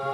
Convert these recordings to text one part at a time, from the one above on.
The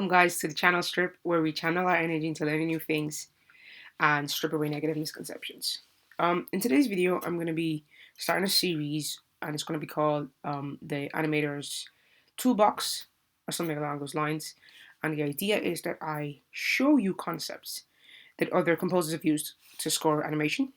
Welcome, guys, to the channel Strip, where we channel our energy into learning new things and strip away negative misconceptions. In today's video, I'm going to be starting a series, and it's going to be called the Animator's Toolbox, or something along those lines. And the idea is that I show you concepts that other composers have used to score animation,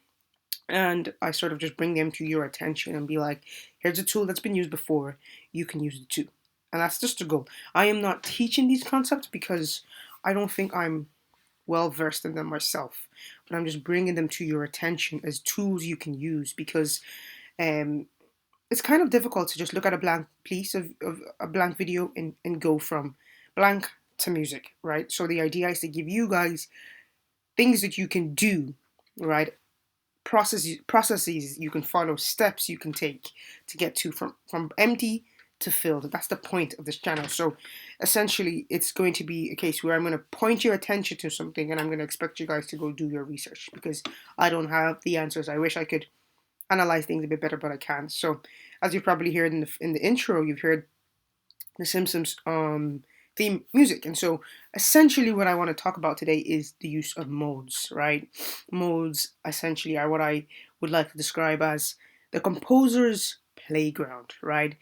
and I sort of just bring them to your attention and be like, here's a tool that's been used before, you can use it too. And that's just the goal. I am not teaching these concepts because I don't think I'm well versed in them myself, but I'm just bringing them to your attention as tools you can use, because um, it's kind of difficult to just look at a blank piece of a blank video and go from blank to music, right? So the idea is to give you guys things that you can do, right? Processes you can follow, steps you can take to get to from empty to filled. That's the point of this channel. So essentially, it's going to be a case where I'm going to point your attention to something, and I'm going to expect you guys to go do your research, because I don't have the answers. I wish I could analyze things a bit better, but I can't. So as you've probably heard in the intro, you've heard the Simpsons theme music. And so essentially what I want to talk about today is the use of modes, right? Modes essentially are what I would like to describe as the composer's playground, right?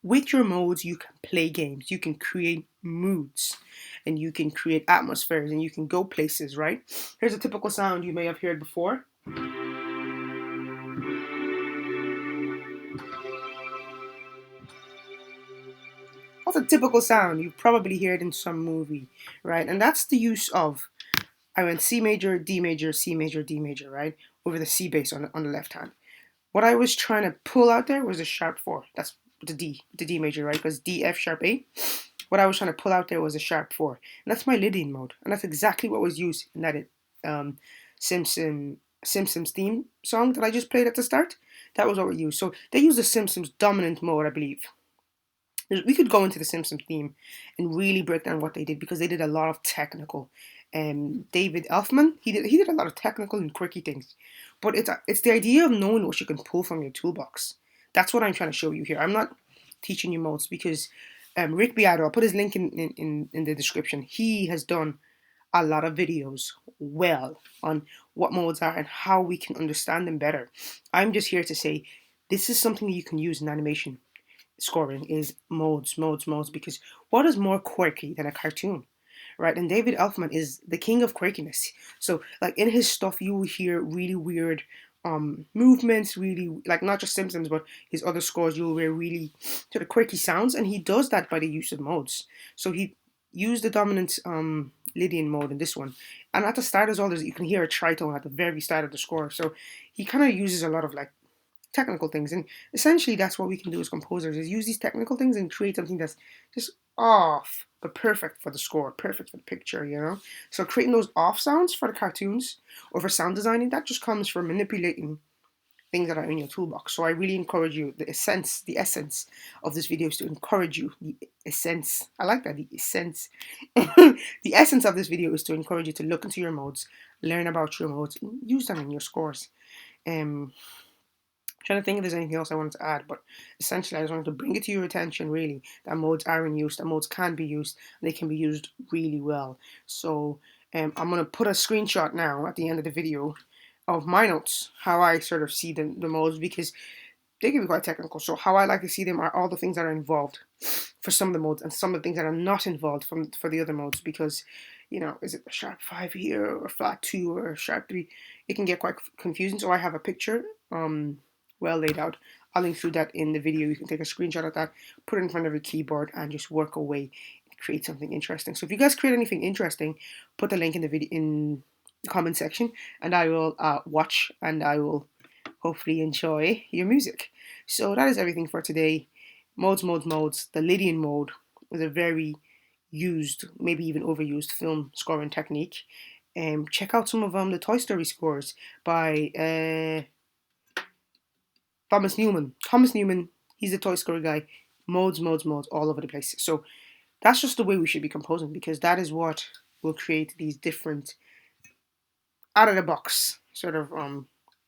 With your modes, you can play games, you can create moods, and you can create atmospheres, and you can go places, right? Here's a typical sound you may have heard before. That's a typical sound. You probably hear it in some movie, right? And that's the use of, I went C major, D major, C major, D major, right? Over the C bass on the left hand. What I was trying to pull out there was a sharp 4. That's the D major, right? Because D, F sharp, A. What I was trying to pull out there was a sharp 4. And that's my Lydian mode. And that's exactly what was used in that Simpsons theme song that I just played at the start. That was what we used. So they used the Simpsons dominant mode, I believe. We could go into the Simpsons theme and really break down what they did, because they did a lot of technical. David Elfman, he did a lot of technical and quirky things, but it's the idea of knowing what you can pull from your toolbox. That's what I'm trying to show you here. I'm not teaching you modes, because Rick Beato, I'll put his link in the description. He has done a lot of videos well on what modes are and how we can understand them better. I'm just here to say this is something that you can use in animation scoring, is modes, because what is more quirky than a cartoon, right? And David Elfman is the king of quirkiness. So like in his stuff, you will hear really weird movements, really, like not just Simpsons, but his other scores, you'll hear really sort of quirky sounds, and he does that by the use of modes. So he used the dominant Lydian mode in this one, and at the start as well, you can hear a tritone at the very start of the score. So he kind of uses a lot of like technical things, and essentially that's what we can do as composers, is use these technical things and create something that's just off but perfect for the score, perfect for the picture, you know. So creating those off sounds for the cartoons or for sound designing, that just comes from manipulating things that are in your toolbox. So I really encourage you, the essence of this video is to encourage you, the essence, I like that, the essence the essence of this video is to encourage you to look into your modes, learn about your modes, and use them in your scores. Trying to think if there's anything else I wanted to add, but essentially I just wanted to bring it to your attention, really, that modes are in use, that modes can be used, and they can be used really well. So I'm going to put a screenshot now at the end of the video of my notes, how I sort of see the modes, because they can be quite technical. So how I like to see them are all the things that are involved for some of the modes and some of the things that are not involved for the other modes, because is it a sharp 5 here or a flat 2 or a sharp 3? It can get quite confusing. So I have a picture well laid out. I'll include that in the video. You can take a screenshot of that, put it in front of your keyboard, and just work away, create something interesting. So if you guys create anything interesting, put the link in the video in the comment section, and I will watch, and I will hopefully enjoy your music. So that is everything for today. Modes, modes, modes. The Lydian mode is a very used, maybe even overused film scoring technique. Check out some of the Toy Story scores by Thomas Newman. Thomas Newman, he's the Toy Story guy. Modes, modes, modes, all over the place. So that's just the way we should be composing, because that is what will create these different out of the box sort of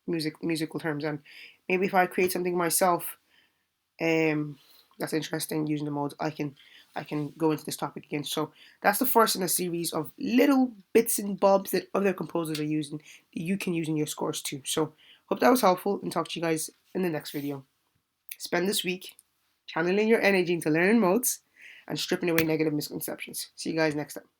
musical terms. And maybe if I create something myself that's interesting using the modes, I can go into this topic again. So that's the first in a series of little bits and bobs that other composers are using that you can use in your scores too. So hope that was helpful, and talk to you guys in the next video. Spend this week channeling your energy into learning modes and stripping away negative misconceptions. See you guys next time.